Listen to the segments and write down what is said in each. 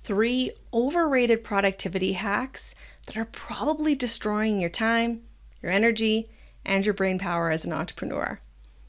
3 overrated productivity hacks that are probably destroying your time, your energy, and your brain power as an entrepreneur.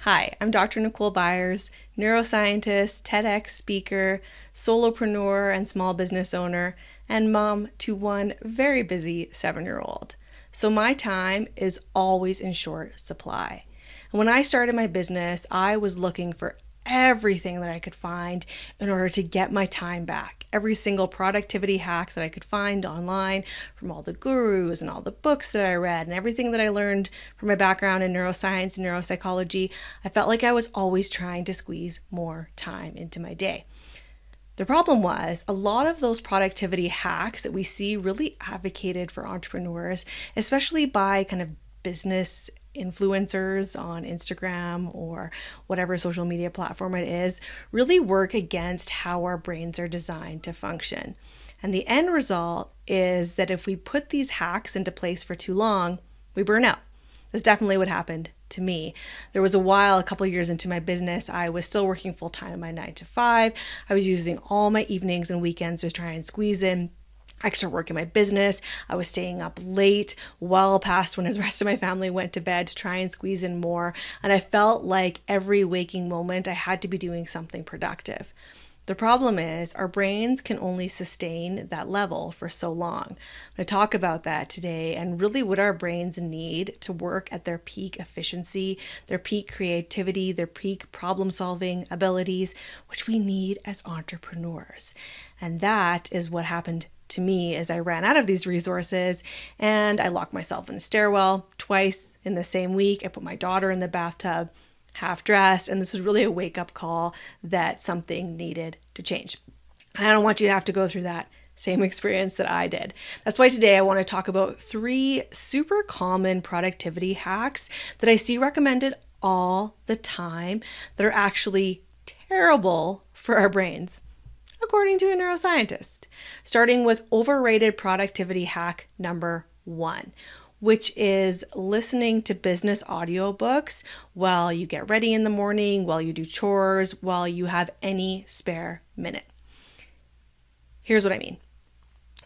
Hi, I'm Dr. Nicole Byers, neuroscientist, TEDx speaker, solopreneur, and small business owner, and mom to one very busy 7-year-old. So my time is always in short supply. And when I started my business, I was looking for everything that I could find in order to get my time back. Every single productivity hack that I could find online from all the gurus and all the books that I read and everything that I learned from my background in neuroscience and neuropsychology, I felt like I was always trying to squeeze more time into my day. The problem was a lot of those productivity hacks that we see really advocated for entrepreneurs, especially by kind of business influencers on Instagram or whatever social media platform it is, really work against how our brains are designed to function. And the end result is that if we put these hacks into place for too long, we burn out. That's definitely what happened to me. There was a couple of years into my business, I was still working full-time in my 9 to 5. I was using all my evenings and weekends to try and squeeze in extra work in my business. I was staying up late, well past when the rest of my family went to bed to try and squeeze in more. And I felt like every waking moment I had to be doing something productive. The problem is our brains can only sustain that level for so long. I'm going to talk about that today and really what our brains need to work at their peak efficiency, their peak creativity, their peak problem-solving abilities, which we need as entrepreneurs. And that is what happened to me as I ran out of these resources and I locked myself in a stairwell twice in the same week. I put my daughter in the bathtub, half dressed, and this was really a wake-up call that something needed to change. I don't want you to have to go through that same experience that I did. That's why today I want to talk about 3 super common productivity hacks that I see recommended all the time that are actually terrible for our brains, according to a neuroscientist. Starting with overrated productivity hack number 1, which is listening to business audiobooks while you get ready in the morning, while you do chores, while you have any spare minute. Here's what I mean.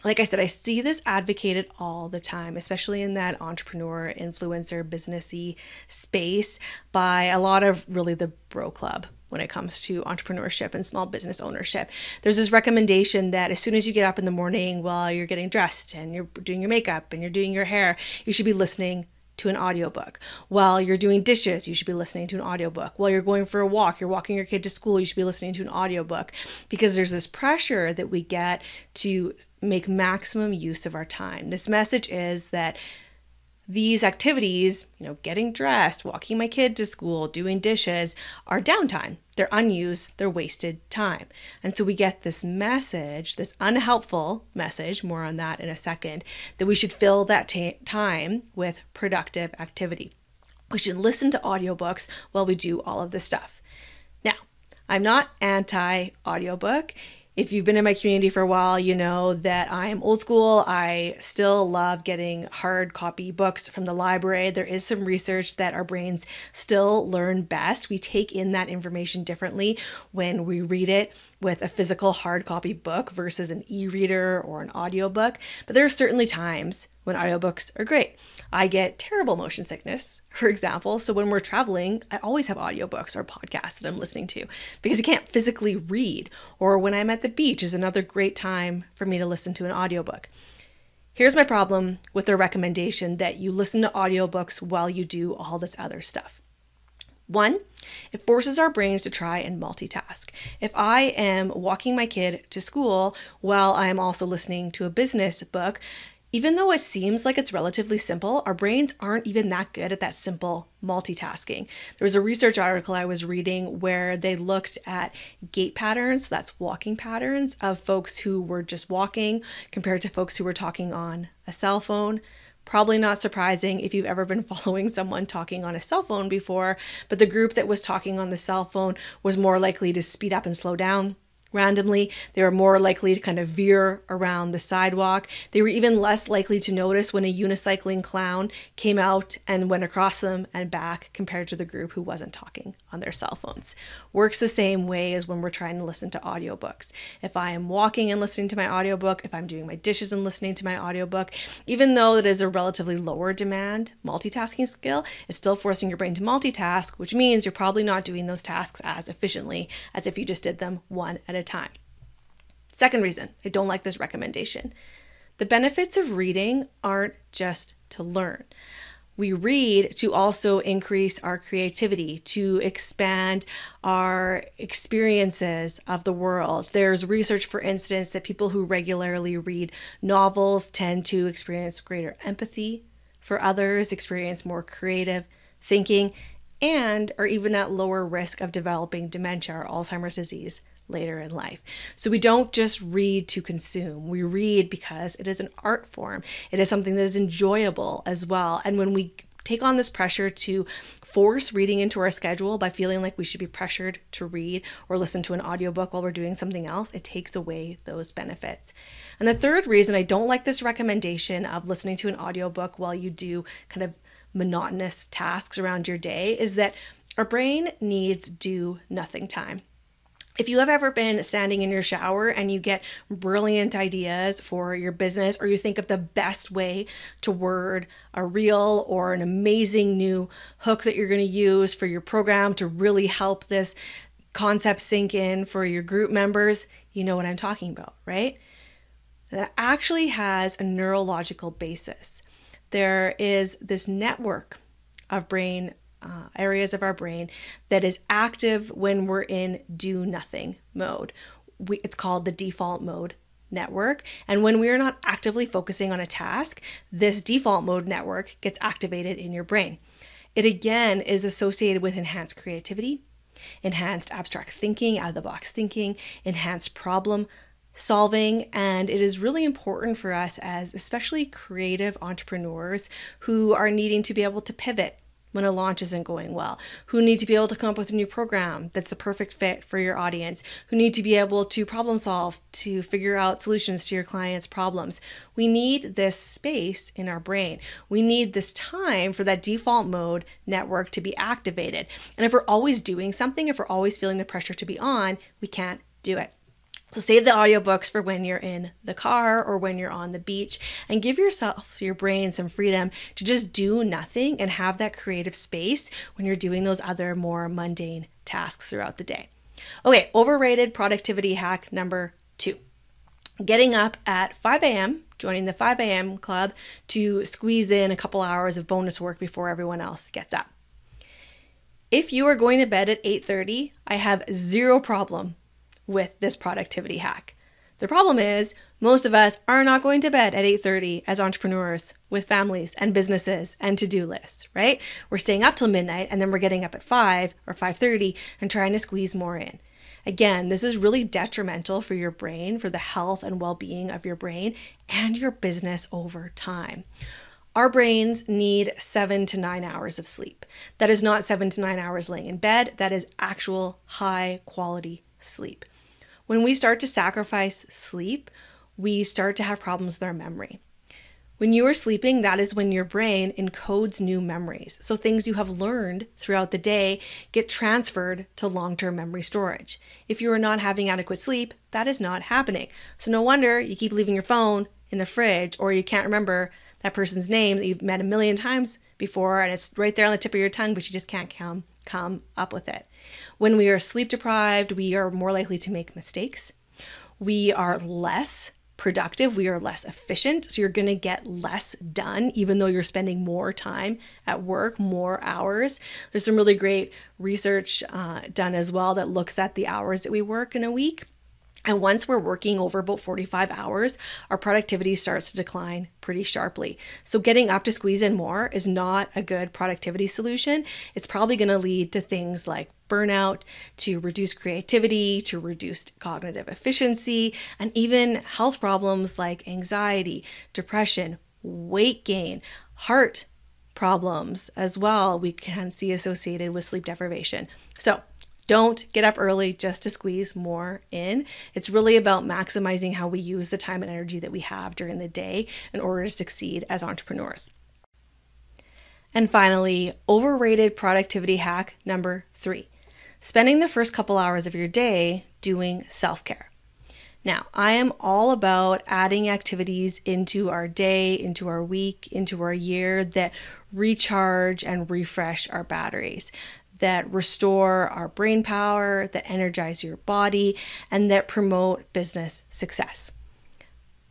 Like I said, I see this advocated all the time, especially in that entrepreneur, influencer, businessy space by a lot of really the bro club when it comes to entrepreneurship and small business ownership. There's this recommendation that as soon as you get up in the morning while you're getting dressed and you're doing your makeup and you're doing your hair, you should be listening to an audiobook. While you're doing dishes, you should be listening to an audiobook. While you're going for a walk, you're walking your kid to school, you should be listening to an audiobook, because there's this pressure that we get to make maximum use of our time. This message is that these activities, getting dressed, walking my kid to school, doing dishes, are downtime. They're unused, they're wasted time. And so we get this message, this unhelpful message, more on that in a second, that we should fill that time with productive activity. We should listen to audiobooks while we do all of this stuff. Now, I'm not anti-audiobook. If you've been in my community for a while, you know that I am old school. I still love getting hard copy books from the library. There is some research that our brains still learn best. We take in that information differently when we read it with a physical hard copy book versus an e-reader or an audiobook. But there are certainly times when audiobooks are great. I get terrible motion sickness, for example. So when we're traveling, I always have audiobooks or podcasts that I'm listening to because I can't physically read. Or when I'm at the beach is another great time for me to listen to an audiobook. Here's my problem with the recommendation that you listen to audiobooks while you do all this other stuff. 1, it forces our brains to try and multitask. If I am walking my kid to school while I'm also listening to a business book, even though it seems like it's relatively simple, our brains aren't even that good at that simple multitasking. There was a research article I was reading where they looked at gait patterns, so that's walking patterns, of folks who were just walking compared to folks who were talking on a cell phone. Probably not surprising if you've ever been following someone talking on a cell phone before, but the group that was talking on the cell phone was more likely to speed up and slow down, randomly. They were more likely to kind of veer around the sidewalk. They were even less likely to notice when a unicycling clown came out and went across them and back compared to the group who wasn't talking on their cell phones. Works the same way as when we're trying to listen to audiobooks. If I am walking and listening to my audiobook, if I'm doing my dishes and listening to my audiobook, even though it is a relatively lower demand multitasking skill, it's still forcing your brain to multitask, which means you're probably not doing those tasks as efficiently as if you just did them one at a time. Second reason I don't like this recommendation. The benefits of reading aren't just to learn. We read to also increase our creativity, to expand our experiences of the world. There's research, for instance, that people who regularly read novels tend to experience greater empathy for others, experience more creative thinking, and are even at lower risk of developing dementia or Alzheimer's disease later in life. So we don't just read to consume. We read because it is an art form. It is something that is enjoyable as well. And when we take on this pressure to force reading into our schedule by feeling like we should be pressured to read or listen to an audiobook while we're doing something else, it takes away those benefits. And the third reason I don't like this recommendation of listening to an audiobook while you do kind of monotonous tasks around your day is that our brain needs do nothing time. If you have ever been standing in your shower and you get brilliant ideas for your business, or you think of the best way to word a reel or an amazing new hook that you're going to use for your program to really help this concept sink in for your group members, you know what I'm talking about, right? That actually has a neurological basis. There is this network of brain areas of our brain that is active when we're in do nothing mode. It's called the default mode network. And when we're not actively focusing on a task, this default mode network gets activated in your brain. It again is associated with enhanced creativity, enhanced abstract thinking, out of the box thinking, enhanced problem solving, and it is really important for us as especially creative entrepreneurs who are needing to be able to pivot when a launch isn't going well, who need to be able to come up with a new program that's the perfect fit for your audience, who need to be able to problem solve, to figure out solutions to your clients' problems. We need this space in our brain. We need this time for that default mode network to be activated. And if we're always doing something, if we're always feeling the pressure to be on, we can't do it. So save the audiobooks for when you're in the car or when you're on the beach, and give yourself, your brain, some freedom to just do nothing and have that creative space when you're doing those other more mundane tasks throughout the day. Okay, overrated productivity hack number 2. Getting up at 5 a.m., joining the 5 a.m. club to squeeze in a couple hours of bonus work before everyone else gets up. If you are going to bed at 8:30, I have zero problem with this productivity hack. The problem is most of us are not going to bed at 8:30 as entrepreneurs with families and businesses and to-do lists, right? We're staying up till midnight and then we're getting up at 5 or 5:30 and trying to squeeze more in. Again, this is really detrimental for your brain, for the health and well-being of your brain and your business over time. Our brains need 7 to 9 hours of sleep. That is not 7 to 9 hours laying in bed. That is actual high quality sleep. When we start to sacrifice sleep, we start to have problems with our memory. When you are sleeping, that is when your brain encodes new memories. So things you have learned throughout the day get transferred to long-term memory storage. If you are not having adequate sleep, that is not happening. So no wonder you keep leaving your phone in the fridge, or you can't remember that person's name that you've met a million times before and it's right there on the tip of your tongue, but you just can't come up with it. When we are sleep deprived, we are more likely to make mistakes. We are less productive. We are less efficient. So you're going to get less done, even though you're spending more time at work, more hours. There's some really great research done as well that looks at the hours that we work in a week. And once we're working over about 45 hours, our productivity starts to decline pretty sharply. So getting up to squeeze in more is not a good productivity solution. It's probably going to lead to things like burnout, to reduced creativity, to reduced cognitive efficiency, and even health problems like anxiety, depression, weight gain, heart problems as well we can see associated with sleep deprivation. So Don't get up early just to squeeze more in. It's really about maximizing how we use the time and energy that we have during the day in order to succeed as entrepreneurs. And finally, overrated productivity hack number 3, spending the first couple hours of your day doing self-care. Now, I am all about adding activities into our day, into our week, into our year that recharge and refresh our batteries, that restore our brain power, that energize your body, and that promote business success.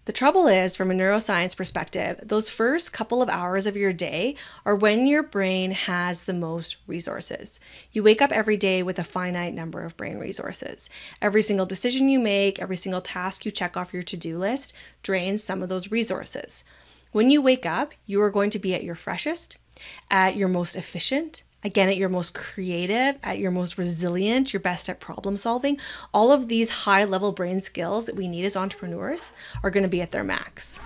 The trouble is, from a neuroscience perspective, those first couple of hours of your day are when your brain has the most resources. You wake up every day with a finite number of brain resources. Every single decision you make, every single task you check off your to-do list drains some of those resources. When you wake up, you are going to be at your freshest, at your most efficient, again, at your most creative, at your most resilient, you're best at problem solving. All of these high-level brain skills that we need as entrepreneurs are going to be at their max.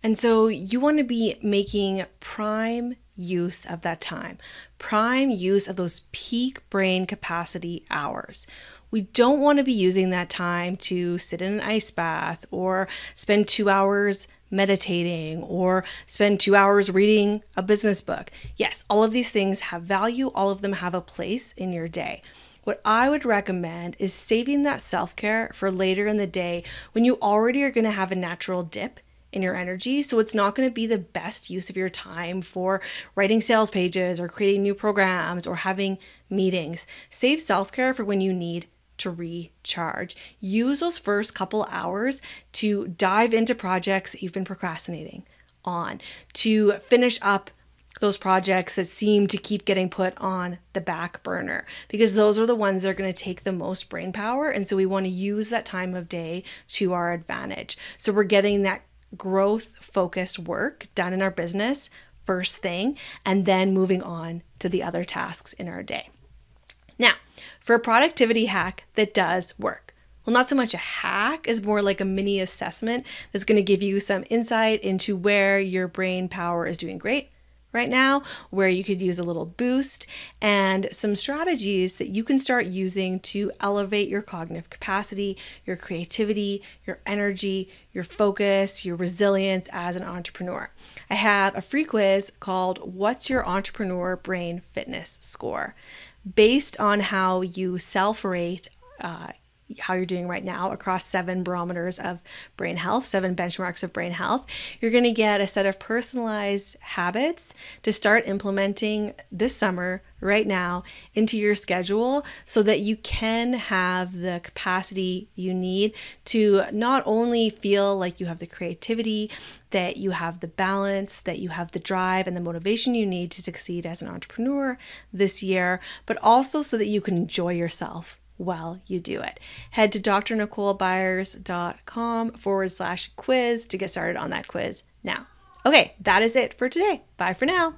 And so you want to be making prime use of that time, prime use of those peak brain capacity hours. We don't want to be using that time to sit in an ice bath or spend 2 hours meditating or spend 2 hours reading a business book. Yes, all of these things have value. All of them have a place in your day. What I would recommend is saving that self-care for later in the day when you already are going to have a natural dip in your energy. So it's not going to be the best use of your time for writing sales pages or creating new programs or having meetings. Save self-care for when you need to recharge. Use those first couple hours to dive into projects that you've been procrastinating on, to finish up those projects that seem to keep getting put on the back burner, because those are the ones that are going to take the most brain power. And so we want to use that time of day to our advantage. So we're getting that growth focused work done in our business first thing, and then moving on to the other tasks in our day. Now, for a productivity hack that does work, well, not so much a hack, is more like a mini assessment that's going to give you some insight into where your brain power is doing great right now, where you could use a little boost, and some strategies that you can start using to elevate your cognitive capacity, your creativity, your energy, your focus, your resilience as an entrepreneur. I have a free quiz called What's Your Entrepreneur Brain Fitness Score? Based on how you self-rate how you're doing right now across 7 barometers of brain health, 7 benchmarks of brain health, you're going to get a set of personalized habits to start implementing this summer right now into your schedule so that you can have the capacity you need to not only feel like you have the creativity, that you have the balance, that you have the drive and the motivation you need to succeed as an entrepreneur this year, but also so that you can enjoy yourself while you do it. Head to drnicolebyers.com/quiz to get started on that quiz now. Okay, that is it for today. Bye for now.